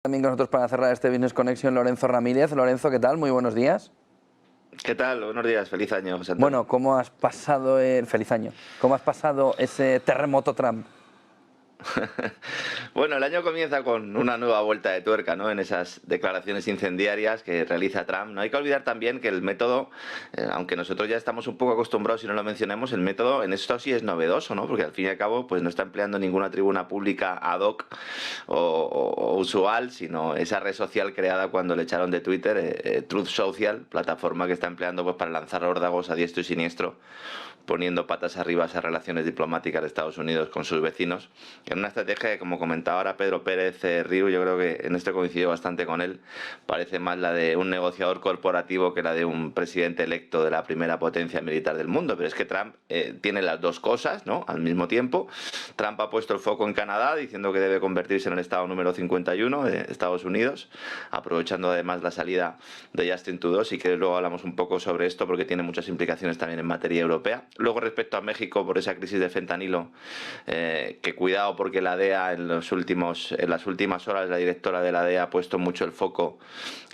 También con nosotros para cerrar este Business Connection, Lorenzo Ramírez. Lorenzo, ¿qué tal? Muy buenos días. ¿Qué tal? Buenos días, feliz año, José Antonio. Bueno, ¿cómo has pasado feliz año? ¿Cómo has pasado ese terremoto Trump? Bueno, el año comienza con una nueva vuelta de tuerca, ¿no? En esas declaraciones incendiarias que realiza Trump. No hay que olvidar también que el método, aunque nosotros ya estamos un poco acostumbrados y no lo mencionemos, el método en esto sí es novedoso, ¿no? Porque al fin y al cabo, pues no está empleando ninguna tribuna pública ad hoc o usual, sino esa red social creada cuando le echaron de Twitter, Truth Social, plataforma que está empleando pues para lanzar órdagos a diestro y siniestro, poniendo patas arriba esas relaciones diplomáticas de Estados Unidos con sus vecinos, en una estrategia que, como comentaba ahora Pedro Pérez Riu, yo creo que en esto coincido bastante con él, parece más la de un negociador corporativo que la de un presidente electo de la primera potencia militar del mundo. Pero es que Trump tiene las dos cosas, ¿no?, al mismo tiempo. Trump ha puesto el foco en Canadá, diciendo que debe convertirse en el estado número 51 de Estados Unidos, aprovechando además la salida de Justin Trudeau. Y que luego hablamos un poco sobre esto porque tiene muchas implicaciones también en materia europea. Luego, respecto a México, por esa crisis de fentanilo, que cuidado porque la DEA en las últimas horas, la directora de la DEA ha puesto mucho el foco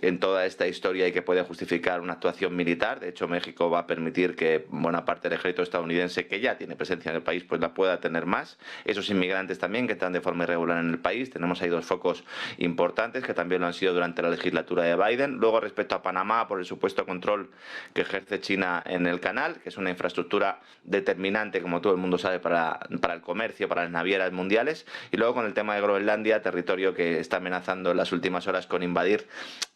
en toda esta historia y que puede justificar una actuación militar. De hecho, México va a permitir que buena parte del ejército estadounidense, que ya tiene presencia en el país, pues la pueda tener más. Esos inmigrantes también que están de forma irregular en el país. Tenemos ahí dos focos importantes que también lo han sido durante la legislatura de Biden. Luego, respecto a Panamá, por el supuesto control que ejerce China en el canal, que es una infraestructura determinante, como todo el mundo sabe, para el comercio, para las navieras mundiales. Y luego con el tema de Groenlandia, territorio que está amenazando en las últimas horas con invadir,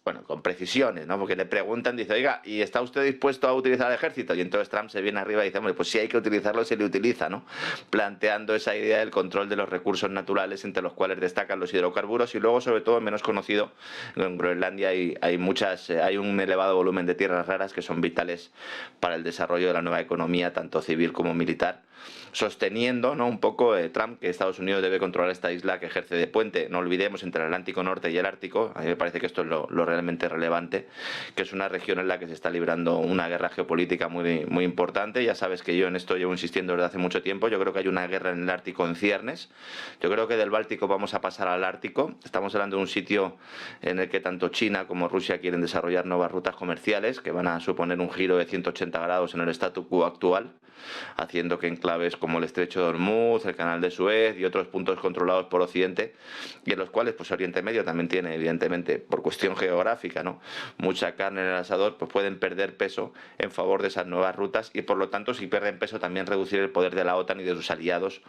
bueno, con precisiones, ¿no? Porque le preguntan, dice, oiga, ¿y está usted dispuesto a utilizar el ejército? Y entonces Trump se viene arriba y dice, hombre, pues si hay que utilizarlo, se le utiliza, ¿no? Planteando esa idea del control de los recursos naturales, entre los cuales destacan los hidrocarburos. Y luego, sobre todo, menos conocido, en Groenlandia hay un elevado volumen de tierras raras que son vitales para el desarrollo de la nueva economía, tanto civil como militar, sosteniendo, ¿no?, un poco Trump que Estados Unidos debe controlar esta isla que ejerce de puente, no olvidemos, entre el Atlántico Norte y el Ártico. A mí me parece que esto es lo realmente relevante, que es una región en la que se está librando una guerra geopolítica muy, muy importante. Ya sabes que yo en esto llevo insistiendo desde hace mucho tiempo. Yo creo que hay una guerra en el Ártico en ciernes. Yo creo que del Báltico vamos a pasar al Ártico. Estamos hablando de un sitio en el que tanto China como Rusia quieren desarrollar nuevas rutas comerciales que van a suponer un giro de 180 grados en el statu quo actual, haciendo que enclaves como el Estrecho de Hormuz, el Canal de Suez y otros puntos controlados por Occidente, y en los cuales pues Oriente Medio también tiene, evidentemente, por cuestión geográfica, ¿no?, mucha carne en el asador, pues pueden perder peso en favor de esas nuevas rutas y, por lo tanto, si pierden peso, también reducir el poder de la OTAN y de sus aliados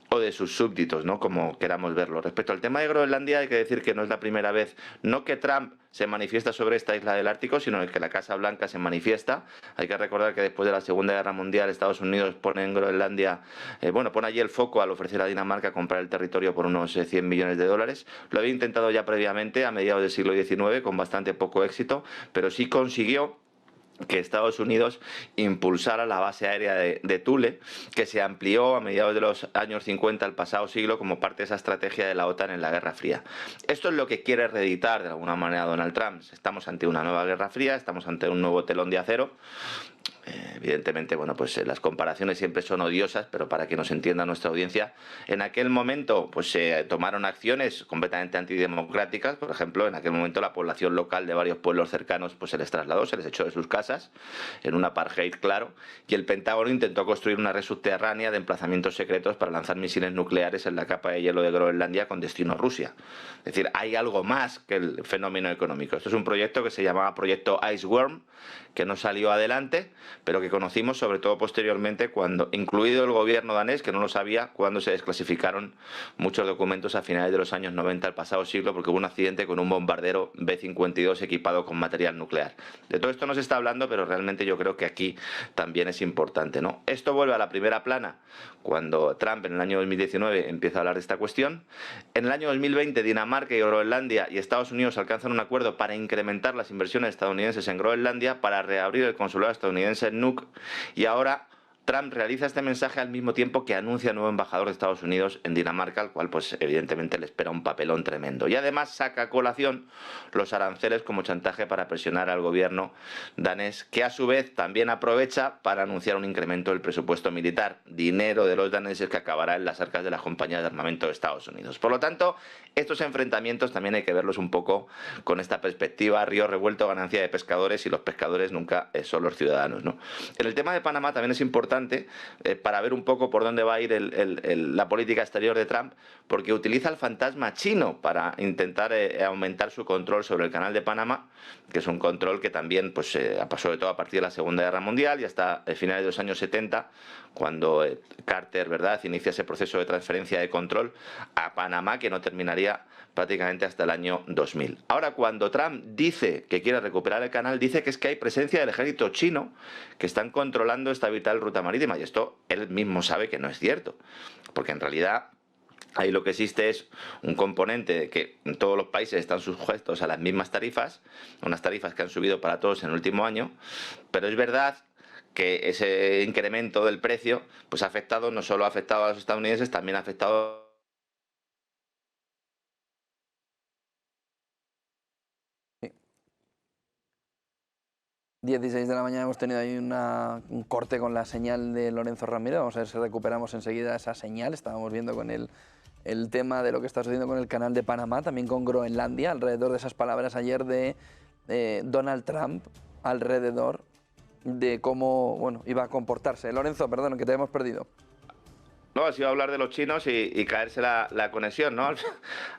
o de sus súbditos, ¿no?, como queramos verlo. Respecto al tema de Groenlandia, hay que decir que no es la primera vez, no que Trump se manifiesta sobre esta isla del Ártico, sino que la Casa Blanca se manifiesta. Hay que recordar que después de la Segunda Guerra Mundial, Estados Unidos pone en Groenlandia, pone allí el foco al ofrecer a Dinamarca comprar el territorio por unos 100 millones de dólares. Lo había intentado ya previamente, a mediados del siglo XIX, con bastante poco éxito, pero sí consiguió que Estados Unidos impulsara la base aérea de Thule, que se amplió a mediados de los años 50 del pasado siglo como parte de esa estrategia de la OTAN en la Guerra Fría. Esto es lo que quiere reeditar de alguna manera Donald Trump. Estamos ante una nueva Guerra Fría, estamos ante un nuevo telón de acero. Evidentemente, las comparaciones siempre son odiosas, pero para que nos entienda nuestra audiencia, en aquel momento pues se tomaron acciones completamente antidemocráticas. Por ejemplo, en aquel momento la población local de varios pueblos cercanos pues se les trasladó, se les echó de sus casas, en un apartheid claro, y el Pentágono intentó construir una red subterránea de emplazamientos secretos para lanzar misiles nucleares en la capa de hielo de Groenlandia con destino a Rusia. Es decir, hay algo más que el fenómeno económico. Esto es un proyecto que se llamaba Proyecto Iceworm, que no salió adelante, pero que conocimos sobre todo posteriormente, incluido el gobierno danés, que no lo sabía, cuando se desclasificaron muchos documentos a finales de los años 90 del pasado siglo, porque hubo un accidente con un bombardero B-52 equipado con material nuclear. De todo esto no se está hablando, pero realmente yo creo que aquí también es importante, ¿no? Esto vuelve a la primera plana cuando Trump en el año 2019 empieza a hablar de esta cuestión. En el año 2020 Dinamarca y Groenlandia y Estados Unidos alcanzan un acuerdo para incrementar las inversiones estadounidenses en Groenlandia, para reabrir el consulado estadounidense en Nuuk, y ahora Trump realiza este mensaje al mismo tiempo que anuncia nuevo embajador de Estados Unidos en Dinamarca, al cual pues evidentemente le espera un papelón tremendo. Y además saca a colación los aranceles como chantaje para presionar al gobierno danés, que a su vez también aprovecha para anunciar un incremento del presupuesto militar, dinero de los daneses que acabará en las arcas de las compañías de armamento de Estados Unidos. Por lo tanto, estos enfrentamientos también hay que verlos un poco con esta perspectiva: río revuelto, ganancia de pescadores, y los pescadores nunca son los ciudadanos, ¿no? En el tema de Panamá también es importante para ver un poco por dónde va a ir la política exterior de Trump, porque utiliza el fantasma chino para intentar aumentar su control sobre el canal de Panamá, que es un control que también pues, pasó sobre todo a partir de la Segunda Guerra Mundial y hasta finales de los años 70, cuando Carter, ¿verdad?, inicia ese proceso de transferencia de control a Panamá, que no terminaría prácticamente hasta el año 2000. Ahora, cuando Trump dice que quiere recuperar el canal, dice que es que hay presencia del ejército chino que están controlando esta vital ruta marítima, y esto él mismo sabe que no es cierto, porque en realidad ahí lo que existe es un componente de que en todos los países están sujetos a las mismas tarifas, unas tarifas que han subido para todos en el último año, pero es verdad que ese incremento del precio pues ha afectado, no solo ha afectado a los estadounidenses, también ha afectado 16 de la mañana hemos tenido ahí un corte con la señal de Lorenzo Ramírez. Vamos a ver si recuperamos enseguida esa señal. Estábamos viendo con el tema de lo que está sucediendo con el canal de Panamá, también con Groenlandia, alrededor de esas palabras ayer de Donald Trump, alrededor de cómo bueno, iba a comportarse. Lorenzo, perdón, que te hemos perdido. No, así va a hablar de los chinos y caerse la conexión, ¿no?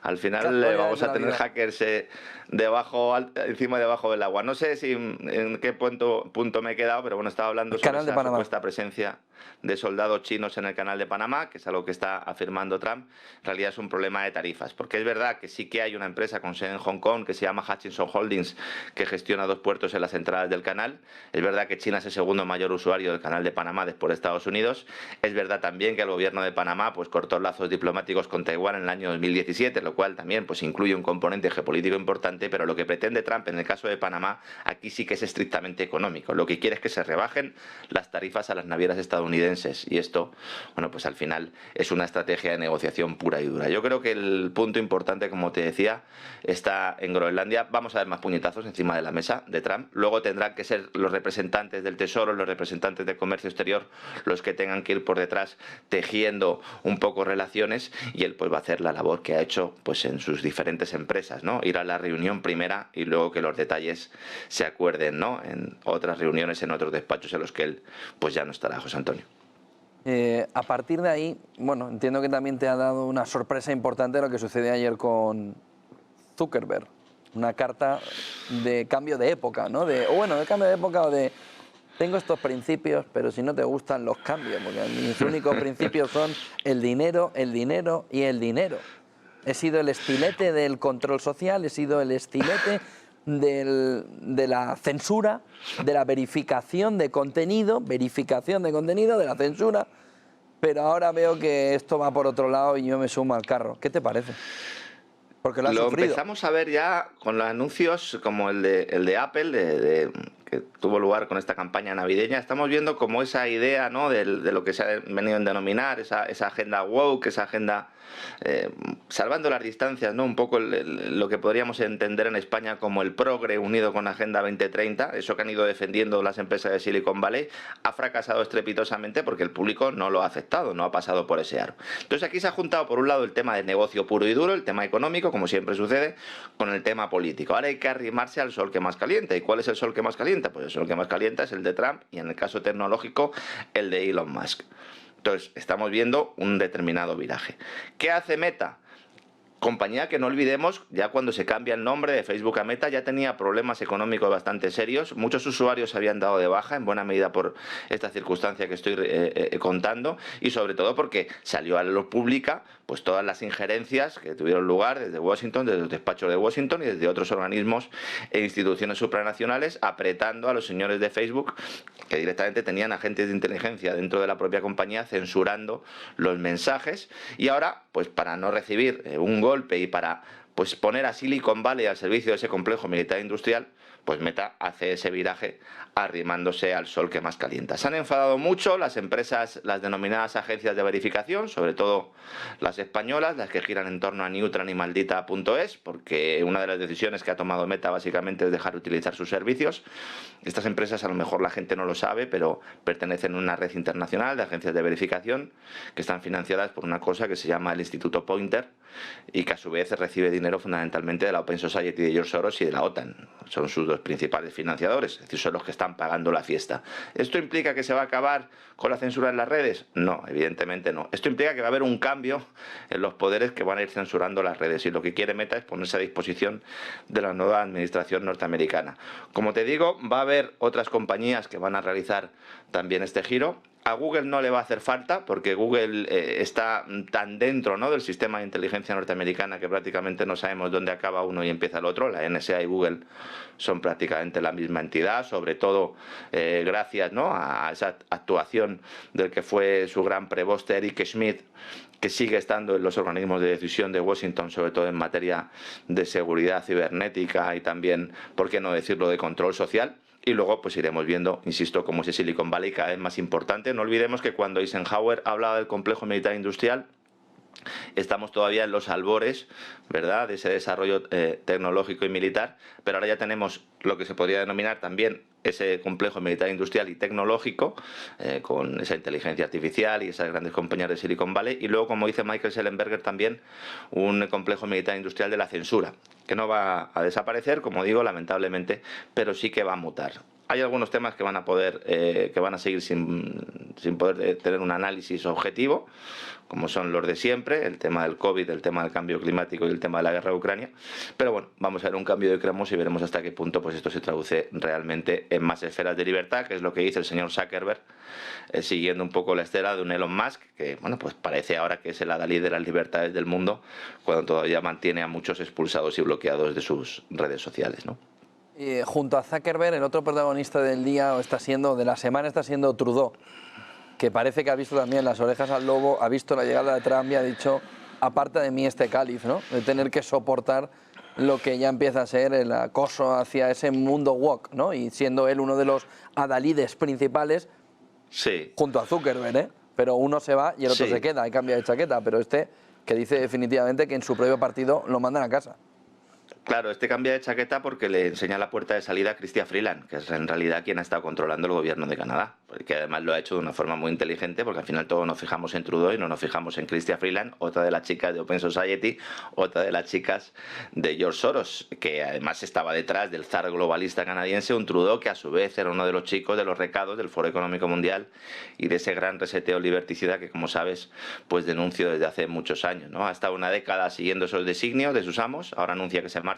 Al final vamos a tener hackers encima y debajo del agua. No sé si en qué punto me he quedado, pero bueno, estaba hablando sobre esa supuesta presencia de soldados chinos en el canal de Panamá, que es algo que está afirmando Trump. En realidad es un problema de tarifas, porque es verdad que sí que hay una empresa con sede en Hong Kong que se llama Hutchison Holdings, que gestiona 2 puertos en las entradas del canal. Es verdad que China es el segundo mayor usuario del canal de Panamá después de Estados Unidos. Es verdad también que el gobierno de Panamá pues cortó lazos diplomáticos con Taiwán en el año 2017, lo cual también pues incluye un componente geopolítico importante, pero lo que pretende Trump en el caso de Panamá aquí sí que es estrictamente económico. Lo que quiere es que se rebajen las tarifas a las navieras estadounidenses, y esto, bueno, pues al final es una estrategia de negociación pura y dura. Yo creo que el punto importante, como te decía, está en Groenlandia. Vamos a ver más puñetazos encima de la mesa de Trump. Luego tendrán que ser los representantes del Tesoro, los representantes del comercio exterior, los que tengan que ir por detrás tejiendo un poco relaciones, y él pues va a hacer la labor que ha hecho pues en sus diferentes empresas, ¿no? Ir a la reunión primera y luego que los detalles se acuerden, ¿no?, en otras reuniones, en otros despachos en los que él pues ya no estará, José Antonio. A partir de ahí, bueno, entiendo que también te ha dado una sorpresa importante lo que sucedió ayer con Zuckerberg. Una carta de cambio de época, ¿no? De cambio de época o de tengo estos principios, pero si no te gustan los cambios, porque mis únicos principios son el dinero, el dinero y el dinero. He sido el estilete del control social, he sido el estilete de la censura, de la verificación de contenido, de la censura, pero ahora veo que esto va por otro lado y yo me sumo al carro. ¿Qué te parece? Porque lo empezamos a ver ya con los anuncios como el de Apple, que tuvo lugar con esta campaña navideña. Estamos viendo como esa idea, ¿no?, de lo que se ha venido a denominar esa agenda woke, esa agenda salvando las distancias, ¿no?, un poco lo que podríamos entender en España como el progre unido con Agenda 2030, eso que han ido defendiendo las empresas de Silicon Valley, ha fracasado estrepitosamente porque el público no lo ha aceptado, no ha pasado por ese aro. Entonces aquí se ha juntado por un lado el tema del negocio puro y duro, el tema económico, como siempre sucede, con el tema político. Ahora hay que arrimarse al sol que más calienta. ¿Y cuál es el sol que más calienta? Pues el sol que más calienta es el de Trump y en el caso tecnológico el de Elon Musk. Entonces estamos viendo un determinado viraje. ¿Qué hace Meta? Compañía que no olvidemos, ya cuando se cambia el nombre de Facebook a Meta ya tenía problemas económicos bastante serios. Muchos usuarios se habían dado de baja, en buena medida por esta circunstancia que estoy contando, y sobre todo porque salió a la luz pública pues todas las injerencias que tuvieron lugar desde Washington, desde los despachos de Washington y desde otros organismos e instituciones supranacionales, apretando a los señores de Facebook, que directamente tenían agentes de inteligencia dentro de la propia compañía censurando los mensajes. Y ahora, pues para no recibir un golpe y para pues poner a Silicon Valley al servicio de ese complejo militar industrial, pues Meta hace ese viraje arrimándose al sol que más calienta. Se han enfadado mucho las empresas, las denominadas agencias de verificación, sobre todo las españolas, las que giran en torno a Neutron y Maldita.es, porque una de las decisiones que ha tomado Meta básicamente es dejar de utilizar sus servicios. Estas empresas, a lo mejor la gente no lo sabe, pero pertenecen a una red internacional de agencias de verificación que están financiadas por una cosa que se llama el Instituto Pointer y que a su vez recibe dinero fundamentalmente de la Open Society de George Soros y de la OTAN. Son sus dos principales financiadores, es decir, son los que están pagando la fiesta. ¿Esto implica que se va a acabar con la censura en las redes? No, evidentemente no. Esto implica que va a haber un cambio en los poderes que van a ir censurando las redes y lo que quiere Meta es ponerse a disposición de la nueva administración norteamericana. Como te digo, va a haber otras compañías que van a realizar también este giro. A Google no le va a hacer falta porque Google está tan dentro, ¿no?, del sistema de inteligencia norteamericana que prácticamente no sabemos dónde acaba uno y empieza el otro. La NSA y Google son prácticamente la misma entidad, sobre todo gracias, ¿no?, a esa actuación del que fue su gran preboste Eric Schmidt, que sigue estando en los organismos de decisión de Washington, sobre todo en materia de seguridad cibernética y también, por qué no decirlo, de control social. Y luego pues iremos viendo, insisto, cómo ese Silicon Valley cada vez más importante. No olvidemos que cuando Eisenhower hablaba del complejo militar industrial, estamos todavía en los albores, ¿verdad?, de ese desarrollo tecnológico y militar, pero ahora ya tenemos lo que se podría denominar también ese complejo militar industrial y tecnológico, con esa inteligencia artificial y esas grandes compañías de Silicon Valley, y luego, como dice Michael Shellenberger, también un complejo militar industrial de la censura, que no va a desaparecer, como digo, lamentablemente, pero sí que va a mutar. Hay algunos temas que van a poder, que van a seguir sin poder tener un análisis objetivo, como son los de siempre, el tema del COVID, el tema del cambio climático y el tema de la guerra de Ucrania. Pero bueno, vamos a ver un cambio de cromos y veremos hasta qué punto pues esto se traduce realmente en más esferas de libertad, que es lo que dice el señor Zuckerberg, siguiendo un poco la estela de un Elon Musk, que bueno, pues parece ahora que es el adalid de las libertades del mundo, cuando todavía mantiene a muchos expulsados y bloqueados de sus redes sociales, ¿no? Junto a Zuckerberg, el otro protagonista del día de la semana está siendo Trudeau, que parece que ha visto también las orejas al lobo, ha visto la llegada de Trump y ha dicho, aparta de mí este cáliz, ¿no?, de tener que soportar lo que ya empieza a ser el acoso hacia ese mundo woke, ¿no?, y siendo él uno de los adalides principales, sí, junto a Zuckerberg, ¿eh?, pero uno se va y el otro sí, se queda y cambia de chaqueta, pero este que dice definitivamente que en su propio partido lo mandan a casa. Claro, este cambia de chaqueta porque le enseña la puerta de salida a Chrystia Freeland, que es en realidad quien ha estado controlando el gobierno de Canadá, porque además lo ha hecho de una forma muy inteligente, porque al final todos nos fijamos en Trudeau y no nos fijamos en Chrystia Freeland, otra de las chicas de Open Society, otra de las chicas de George Soros, que además estaba detrás del zar globalista canadiense, un Trudeau que a su vez era uno de los chicos de los recados del Foro Económico Mundial y de ese gran reseteo liberticida que, como sabes, pues denuncio desde hace muchos años, ¿no? Ha estado una década siguiendo esos designios de sus amos, ahora anuncia que se marcha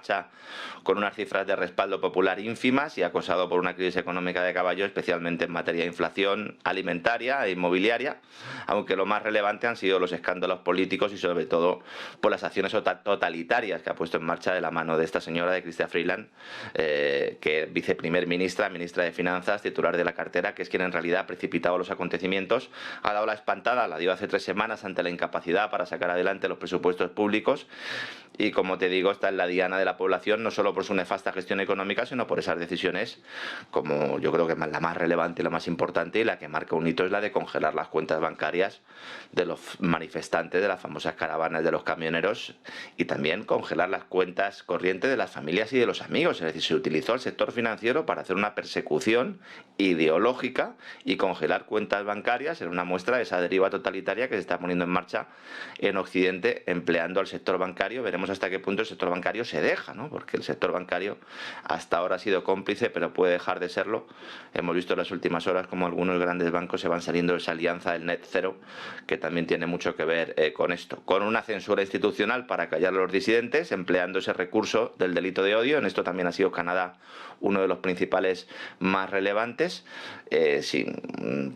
con unas cifras de respaldo popular ínfimas y acosado por una crisis económica de caballo, especialmente en materia de inflación alimentaria e inmobiliaria, aunque lo más relevante han sido los escándalos políticos y sobre todo por las acciones totalitarias que ha puesto en marcha de la mano de esta señora, de Chrystia Freeland, que es viceprimer ministra, ministra de Finanzas, titular de la cartera, que es quien en realidad ha precipitado los acontecimientos, ha dado la espantada, la dio hace 3 semanas ante la incapacidad para sacar adelante los presupuestos públicos y, como te digo, está en la diana de la población, no solo por su nefasta gestión económica, sino por esas decisiones, como yo creo que la más relevante y la más importante y la que marca un hito es la de congelar las cuentas bancarias de los manifestantes de las famosas caravanas de los camioneros y también congelar las cuentas corrientes de las familias y de los amigos. Es decir, se utilizó el sector financiero para hacer una persecución ideológica y congelar cuentas bancarias en una muestra de esa deriva totalitaria que se está poniendo en marcha en Occidente empleando al sector bancario. Veremos hasta qué punto el sector bancario se deja, ¿no? Porque el sector bancario hasta ahora ha sido cómplice, pero puede dejar de serlo. Hemos visto en las últimas horas como algunos grandes bancos se van saliendo de esa alianza del net zero, que también tiene mucho que ver con esto. Con una censura institucional para callar a los disidentes, empleando ese recurso del delito de odio. En esto también ha sido Canadá uno de los principales más relevantes,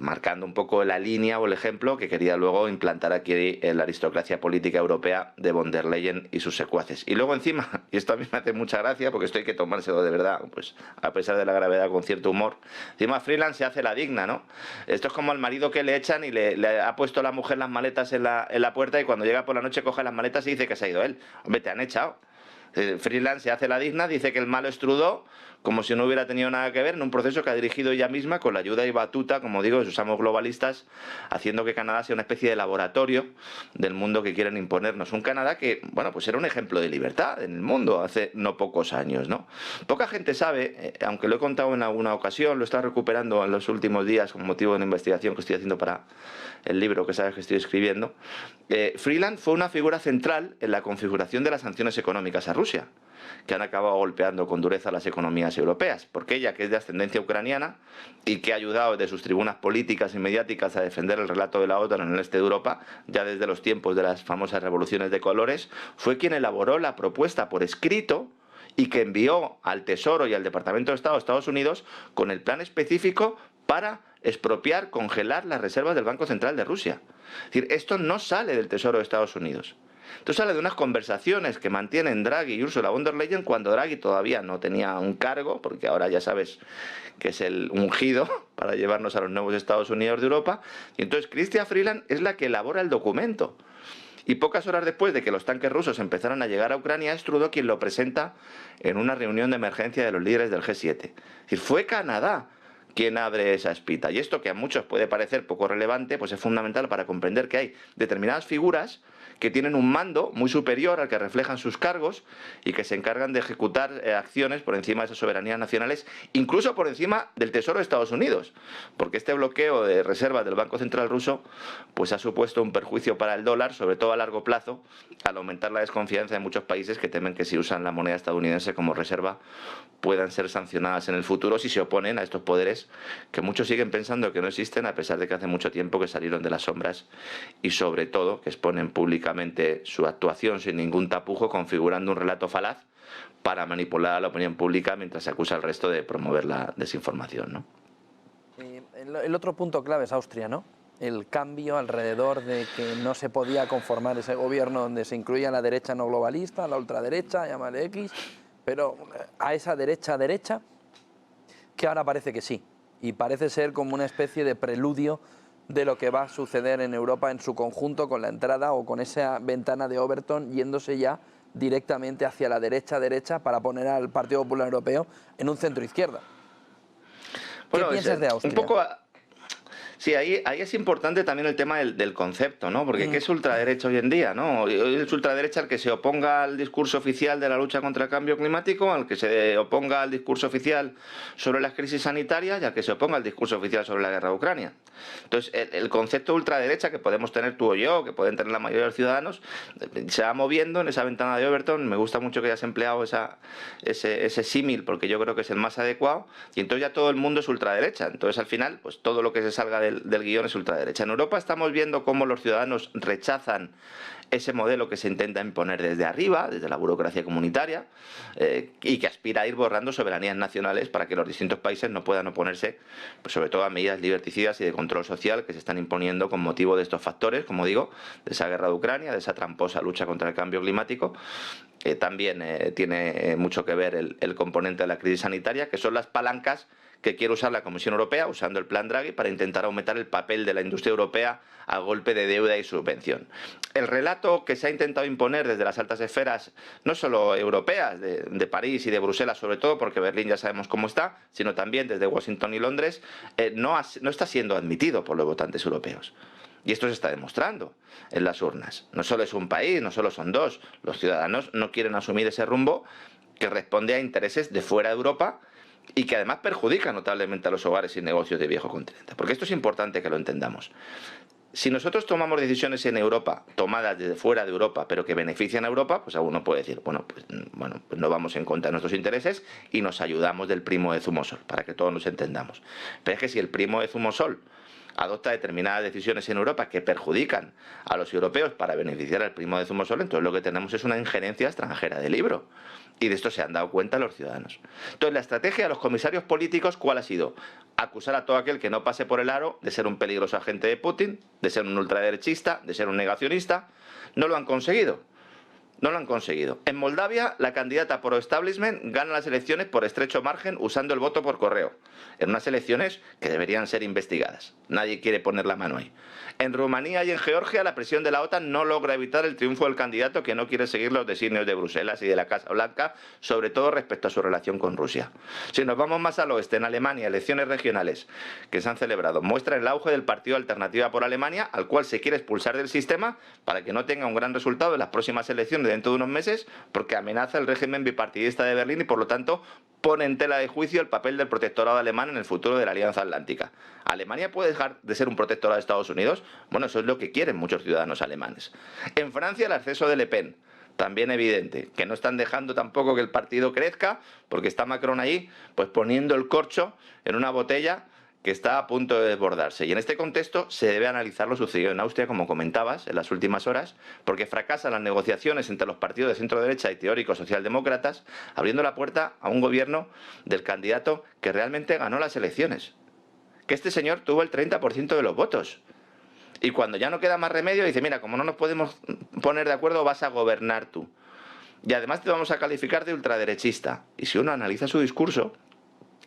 marcando un poco la línea o el ejemplo que quería luego implantar aquí en la aristocracia política europea de von der Leyen y sus secuaces. Y luego encima, y esto a mí me hace mucha gracia porque esto hay que tomárselo de verdad, pues a pesar de la gravedad, con cierto humor, encima Freeland se hace la digna, ¿no? Esto es como al marido que le echan y le ha puesto la mujer las maletas en la puerta y cuando llega por la noche coge las maletas y dice que se ha ido él. Hombre, te han echado. Freeland se hace la digna, dice que el malo es Trudeau, como si no hubiera tenido nada que ver en un proceso que ha dirigido ella misma con la ayuda y batuta, como digo, de sus amos globalistas, haciendo que Canadá sea una especie de laboratorio del mundo que quieren imponernos. Un Canadá que, bueno, pues era un ejemplo de libertad en el mundo hace no pocos años, ¿no? Poca gente sabe, aunque lo he contado en alguna ocasión, lo he estado recuperando en los últimos días con motivo de una investigación que estoy haciendo para el libro que sabes que estoy escribiendo. Freeland fue una figura central en la configuración de las sanciones económicas a Rusia, que han acabado golpeando con dureza a las economías europeas, porque ella, que es de ascendencia ucraniana y que ha ayudado desde sus tribunas políticas y mediáticas a defender el relato de la OTAN en el este de Europa, ya desde los tiempos de las famosas revoluciones de colores, fue quien elaboró la propuesta por escrito y que envió al Tesoro y al Departamento de Estado de Estados Unidos con el plan específico para expropiar, congelar las reservas del Banco Central de Rusia. Es decir, esto no sale del Tesoro de Estados Unidos. Esto sale de unas conversaciones que mantienen Draghi y Ursula von der Leyen cuando Draghi todavía no tenía un cargo, porque ahora ya sabes que es el ungido para llevarnos a los nuevos Estados Unidos de Europa. Y entonces Chrystia Freeland es la que elabora el documento. Y pocas horas después de que los tanques rusos empezaran a llegar a Ucrania, es Trudeau quien lo presenta en una reunión de emergencia de los líderes del G7. Es decir, fue Canadá quien abre esa espita. Y esto, que a muchos puede parecer poco relevante, pues es fundamental para comprender que hay determinadas figuras que tienen un mando muy superior al que reflejan sus cargos y que se encargan de ejecutar acciones por encima de esas soberanías nacionales, incluso por encima del Tesoro de Estados Unidos, porque este bloqueo de reservas del Banco Central ruso pues ha supuesto un perjuicio para el dólar, sobre todo a largo plazo, al aumentar la desconfianza de muchos países que temen que si usan la moneda estadounidense como reserva puedan ser sancionadas en el futuro si se oponen a estos poderes que muchos siguen pensando que no existen, a pesar de que hace mucho tiempo que salieron de las sombras y sobre todo que exponen públicamente su actuación sin ningún tapujo, configurando un relato falaz para manipular a la opinión pública mientras se acusa al resto de promover la desinformación, ¿no? El otro punto clave es Austria, ¿no? El cambio alrededor de que no se podía conformar ese gobierno donde se incluía la derecha no globalista, la ultraderecha, llámale X, pero a esa derecha, que ahora parece que sí, y parece ser como una especie de preludio de lo que va a suceder en Europa en su conjunto, con la entrada o con esa ventana de Overton yéndose ya directamente hacia la derecha para poner al Partido Popular Europeo en un centro izquierda. ¿Qué piensas de Austria? Un poco sí, ahí es importante también el tema del concepto, ¿no? Porque ¿qué es ultraderecha hoy en día, no? Hoy es ultraderecha el que se oponga al discurso oficial de la lucha contra el cambio climático, al que se oponga al discurso oficial sobre las crisis sanitarias y al que se oponga al discurso oficial sobre la guerra de Ucrania. Entonces, el concepto de ultraderecha que podemos tener tú o yo, que pueden tener la mayoría de los ciudadanos, se va moviendo en esa ventana de Overton. Me gusta mucho que hayas empleado ese símil, porque yo creo que es el más adecuado, y entonces ya todo el mundo es ultraderecha. Entonces, al final, pues todo lo que se salga del guión es ultraderecha. En Europa estamos viendo cómo los ciudadanos rechazan ese modelo que se intenta imponer desde arriba, desde la burocracia comunitaria, y que aspira a ir borrando soberanías nacionales para que los distintos países no puedan oponerse, pues sobre todo a medidas liberticidas y de control social que se están imponiendo con motivo de estos factores, como digo, de esa guerra de Ucrania, de esa tramposa lucha contra el cambio climático. También tiene mucho que ver el componente de la crisis sanitaria, que son las palancas que quiere usar la Comisión Europea, usando el plan Draghi, para intentar aumentar el papel de la industria europea a golpe de deuda y subvención. El relato que se ha intentado imponer desde las altas esferas, no solo europeas, de París y de Bruselas sobre todo, porque Berlín ya sabemos cómo está, sino también desde Washington y Londres, no está siendo admitido por los votantes europeos. Y esto se está demostrando en las urnas. No solo es un país, no solo son dos. Los ciudadanos no quieren asumir ese rumbo que responde a intereses de fuera de Europa y que además perjudica notablemente a los hogares y negocios del viejo continente. Porque esto es importante que lo entendamos. Si nosotros tomamos decisiones en Europa, tomadas desde fuera de Europa, pero que benefician a Europa, pues alguno puede decir, pues no vamos en contra de nuestros intereses y nos ayudamos del primo de Zumosol, para que todos nos entendamos. Pero es que si el primo de Zumosol adopta determinadas decisiones en Europa que perjudican a los europeos para beneficiar al primo de Zumosol, entonces lo que tenemos es una injerencia extranjera de libro. Y de esto se han dado cuenta los ciudadanos. Entonces, la estrategia de los comisarios políticos, ¿cuál ha sido? Acusar a todo aquel que no pase por el aro de ser un peligroso agente de Putin, de ser un ultraderechista, de ser un negacionista. No lo han conseguido. No lo han conseguido. En Moldavia, la candidata pro-establishment gana las elecciones por estrecho margen usando el voto por correo, en unas elecciones que deberían ser investigadas. Nadie quiere poner la mano ahí. En Rumanía y en Georgia, la presión de la OTAN no logra evitar el triunfo del candidato que no quiere seguir los designios de Bruselas y de la Casa Blanca, sobre todo respecto a su relación con Rusia. Si nos vamos más al oeste, en Alemania, elecciones regionales que se han celebrado muestran el auge del partido Alternativa por Alemania, al cual se quiere expulsar del sistema para que no tenga un gran resultado en las próximas elecciones dentro de unos meses, porque amenaza el régimen bipartidista de Berlín y por lo tanto pone en tela de juicio el papel del protectorado alemán en el futuro de la Alianza Atlántica. ¿Alemania puede dejar de ser un protectorado de Estados Unidos? Bueno, eso es lo que quieren muchos ciudadanos alemanes. En Francia, el acceso de Le Pen, también evidente, que no están dejando tampoco que el partido crezca, porque está Macron ahí, pues poniendo el corcho en una botella que está a punto de desbordarse. Y en este contexto se debe analizar lo sucedido en Austria, como comentabas, en las últimas horas, porque fracasan las negociaciones entre los partidos de centro-derecha y teóricos socialdemócratas, abriendo la puerta a un gobierno del candidato que realmente ganó las elecciones. Que este señor tuvo el 30% de los votos. Y cuando ya no queda más remedio, dice, mira, como no nos podemos poner de acuerdo, vas a gobernar tú. Y además te vamos a calificar de ultraderechista. Y si uno analiza su discurso,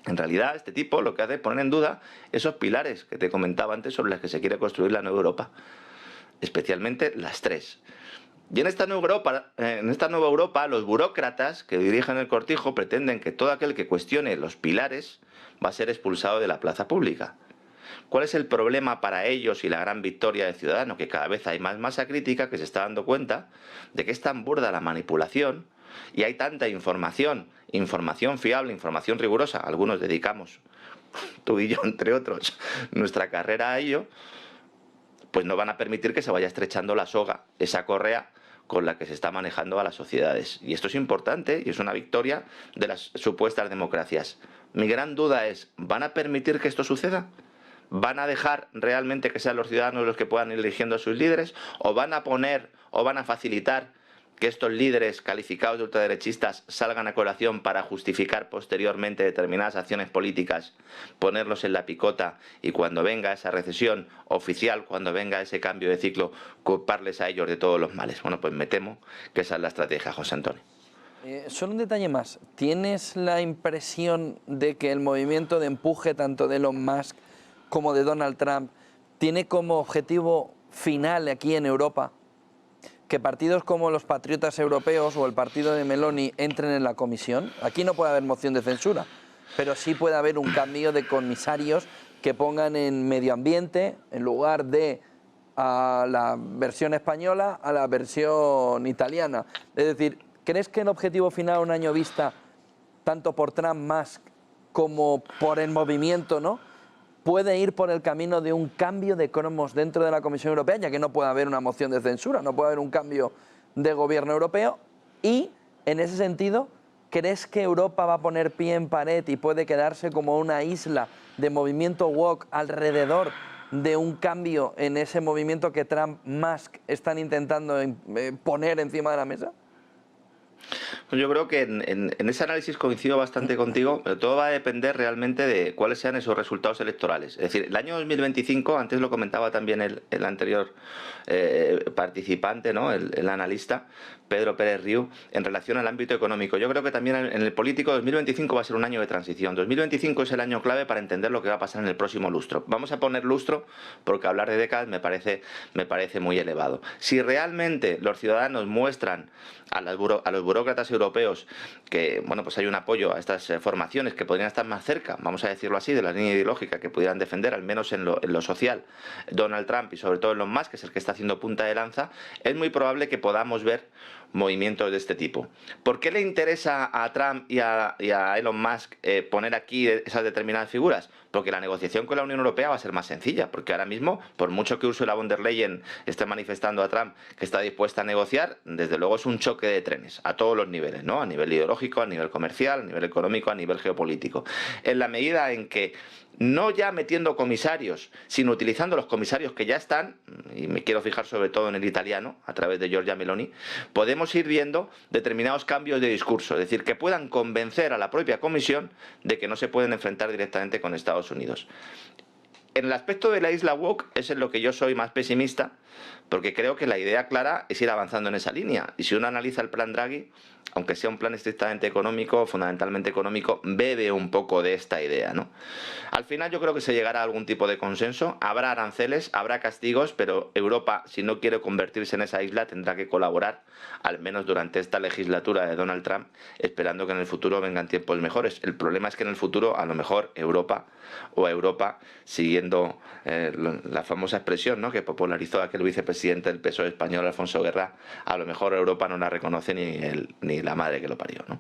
en realidad, este tipo lo que hace es poner en duda esos pilares que te comentaba antes sobre los que se quiere construir la nueva Europa, especialmente las tres. Y en esta nueva Europa, los burócratas que dirigen el cortijo pretenden que todo aquel que cuestione los pilares va a ser expulsado de la plaza pública. ¿Cuál es el problema para ellos y la gran victoria del ciudadano? Que cada vez hay más masa crítica que se está dando cuenta de que es tan burda la manipulación y hay tanta información fiable, información rigurosa, algunos dedicamos, tú y yo entre otros, nuestra carrera a ello, pues no van a permitir que se vaya estrechando la soga, esa correa con la que se está manejando a las sociedades. Y esto es importante y es una victoria de las supuestas democracias. Mi gran duda es, ¿van a permitir que esto suceda? ¿Van a dejar realmente que sean los ciudadanos los que puedan ir eligiendo a sus líderes? ¿O van a poner o van a facilitar que estos líderes calificados de ultraderechistas salgan a colación para justificar posteriormente determinadas acciones políticas, ponerlos en la picota y cuando venga esa recesión oficial, cuando venga ese cambio de ciclo, culparles a ellos de todos los males? Bueno, pues me temo que esa es la estrategia, José Antonio. Solo un detalle más. ¿Tienes la impresión de que el movimiento de empuje tanto de Elon Musk como de Donald Trump tiene como objetivo final aquí en Europa que partidos como los patriotas europeos o el partido de Meloni entren en la comisión? Aquí no puede haber moción de censura, pero sí puede haber un cambio de comisarios que pongan en medio ambiente, en lugar de a la versión española, a la versión italiana. Es decir, ¿crees que el objetivo final a un año vista, tanto por Trump, Musk, como por el movimiento, ¿no?, puede ir por el camino de un cambio de cromos dentro de la Comisión Europea, ya que no puede haber una moción de censura, no puede haber un cambio de gobierno europeo? Y, en ese sentido, ¿crees que Europa va a poner pie en pared y puede quedarse como una isla de movimiento woke alrededor de un cambio en ese movimiento que Trump, Musk están intentando poner encima de la mesa? Yo creo que en ese análisis coincido bastante contigo, pero todo va a depender realmente de cuáles sean esos resultados electorales. Es decir, el año 2025, antes lo comentaba también el anterior participante, ¿no?, el analista, Pedro Pérez Riu, en relación al ámbito económico. Yo creo que también en el político 2025 va a ser un año de transición. 2025 es el año clave para entender lo que va a pasar en el próximo lustro. Vamos a poner lustro porque hablar de décadas me parece muy elevado. Si realmente los ciudadanos muestran a los burócratas europeos que, bueno, pues hay un apoyo a estas formaciones que podrían estar más cerca, vamos a decirlo así, de la línea ideológica que pudieran defender, al menos en lo social, Donald Trump y sobre todo Elon Musk, que es el que está haciendo punta de lanza, es muy probable que podamos ver movimientos de este tipo. ¿Por qué le interesa a Trump y a Elon Musk poner aquí esas determinadas figuras? Porque la negociación con la Unión Europea va a ser más sencilla, porque ahora mismo, por mucho que Ursula von der Leyen esté manifestando a Trump que está dispuesta a negociar, desde luego es un choque de trenes a todos los niveles, ¿no? A nivel ideológico, a nivel comercial, a nivel económico, a nivel geopolítico. En la medida en que, no ya metiendo comisarios, sino utilizando los comisarios que ya están, y me quiero fijar sobre todo en el italiano, a través de Giorgia Meloni, podemos ir viendo determinados cambios de discurso, es decir, que puedan convencer a la propia Comisión de que no se pueden enfrentar directamente con Estados Unidos. En el aspecto de la isla woke es en lo que yo soy más pesimista, porque creo que la idea clara es ir avanzando en esa línea. Y si uno analiza el plan Draghi, aunque sea un plan estrictamente económico, fundamentalmente económico, bebe un poco de esta idea, ¿no? Al final yo creo que se llegará a algún tipo de consenso, habrá aranceles, habrá castigos, pero Europa, si no quiere convertirse en esa isla, tendrá que colaborar, al menos durante esta legislatura de Donald Trump, esperando que en el futuro vengan tiempos mejores. El problema es que en el futuro, a lo mejor, Europa, siguiendo la famosa expresión, ¿no?, que popularizó aquel vicepresidente del PSOE español, Alfonso Guerra, a lo mejor Europa no la reconoce ni la madre que lo parió, ¿no?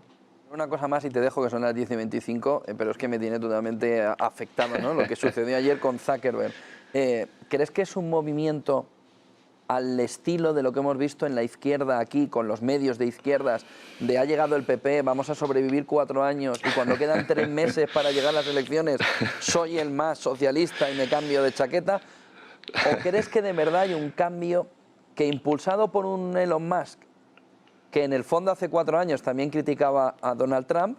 Una cosa más y te dejo, que son las 10:25, pero es que me tiene totalmente afectado, ¿no?, lo que sucedió ayer con Zuckerberg. ¿Crees que es un movimiento al estilo de lo que hemos visto en la izquierda aquí, con los medios de izquierdas, de ha llegado el PP, vamos a sobrevivir 4 años y cuando quedan 3 meses para llegar a las elecciones soy el más socialista y me cambio de chaqueta? ¿O crees que de verdad hay un cambio que, impulsado por un Elon Musk, que en el fondo hace 4 años también criticaba a Donald Trump,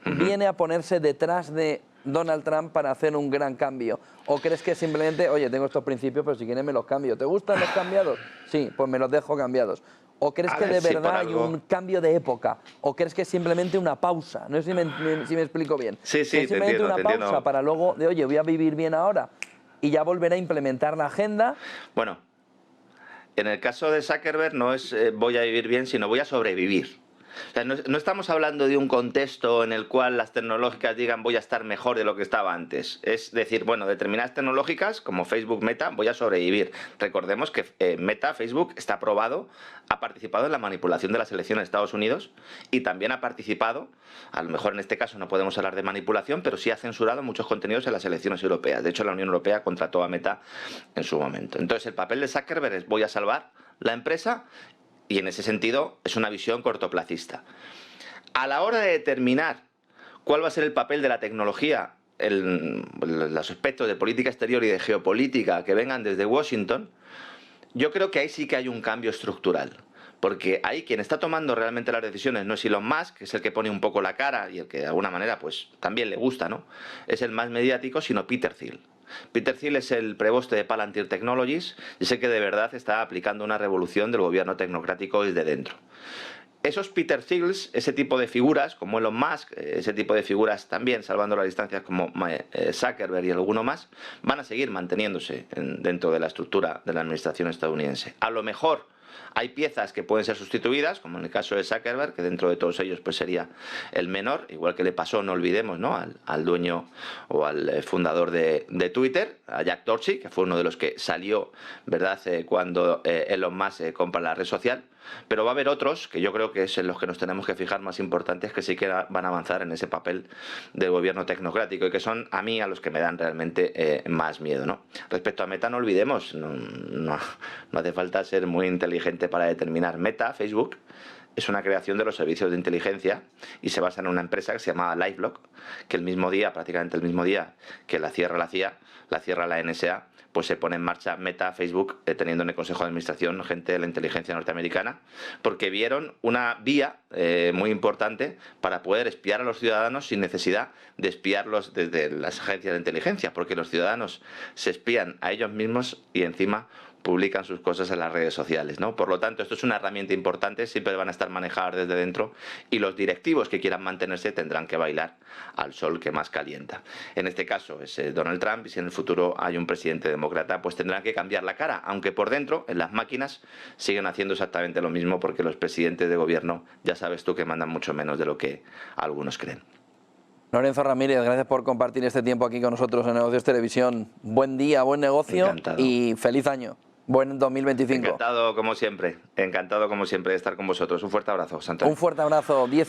viene a ponerse detrás de Donald Trump para hacer un gran cambio? ¿O crees que simplemente, oye, tengo estos principios, pero si quieres me los cambio? ¿Te gustan los cambiados? Sí, pues me los dejo cambiados. ¿O crees que de verdad hay un cambio de época? ¿O crees que es simplemente una pausa? No sé si me explico bien. Sí, es simplemente una pausa para luego, de oye, voy a vivir bien ahora y ya volveré a implementar la agenda. Bueno, en el caso de Zuckerberg no es voy a vivir bien, sino voy a sobrevivir. O sea, no estamos hablando de un contexto en el cual las tecnológicas digan voy a estar mejor de lo que estaba antes. Es decir, bueno, determinadas tecnológicas como Facebook, Meta, voy a sobrevivir. Recordemos que Meta, Facebook, está probado, ha participado en la manipulación de las elecciones de Estados Unidos y también ha participado, a lo mejor en este caso no podemos hablar de manipulación, pero sí ha censurado muchos contenidos en las elecciones europeas. De hecho, la Unión Europea contrató a Meta en su momento. Entonces, el papel de Zuckerberg es voy a salvar la empresa. Y en ese sentido es una visión cortoplacista. A la hora de determinar cuál va a ser el papel de la tecnología, los aspectos de política exterior y de geopolítica que vengan desde Washington, yo creo que ahí sí que hay un cambio estructural. Porque ahí quien está tomando realmente las decisiones no es Elon Musk, que es el que pone un poco la cara y el que de alguna manera pues también le gusta, ¿no? Es el más mediático, sino Peter Thiel. Peter Thiel es el preboste de Palantir Technologies y sé que de verdad está aplicando una revolución del gobierno tecnocrático desde dentro. Esos Peter Thiels, ese tipo de figuras como Elon Musk, ese tipo de figuras también, salvando las distancias, como Zuckerberg y alguno más, van a seguir manteniéndose dentro de la estructura de la administración estadounidense. A lo mejor hay piezas que pueden ser sustituidas, como en el caso de Zuckerberg, que dentro de todos ellos pues sería el menor, igual que le pasó, no olvidemos, ¿no?, al dueño o al fundador de Twitter, a Jack Dorsey, que fue uno de los que salió, ¿verdad?, cuando Elon Musk compra la red social. Pero va a haber otros, que yo creo que es en los que nos tenemos que fijar, más importantes, que sí que van a avanzar en ese papel del gobierno tecnocrático y que son a mí a los que me dan realmente más miedo, ¿no? Respecto a Meta, no olvidemos, no hace falta ser muy inteligente para determinar. Meta, Facebook, es una creación de los servicios de inteligencia y se basa en una empresa que se llamaba LifeLock, que el mismo día, prácticamente el mismo día que la cierra la CIA, la cierra la NSA, pues se pone en marcha Meta, Facebook, teniendo en el Consejo de Administración gente de la inteligencia norteamericana, porque vieron una vía muy importante para poder espiar a los ciudadanos sin necesidad de espiarlos desde las agencias de inteligencia, porque los ciudadanos se espían a ellos mismos y encima publican sus cosas en las redes sociales, ¿no? Por lo tanto, esto es una herramienta importante, siempre van a estar manejadas desde dentro y los directivos que quieran mantenerse tendrán que bailar al sol que más calienta. En este caso es Donald Trump y si en el futuro hay un presidente demócrata, pues tendrán que cambiar la cara, aunque por dentro, en las máquinas, siguen haciendo exactamente lo mismo porque los presidentes de gobierno, ya sabes tú, que mandan mucho menos de lo que algunos creen. Lorenzo Ramírez, gracias por compartir este tiempo aquí con nosotros en Negocios Televisión. Buen día, buen negocio. Encantado. Y feliz año. Buen 2025. Encantado como siempre de estar con vosotros. Un fuerte abrazo, Santiago. Un fuerte abrazo. 10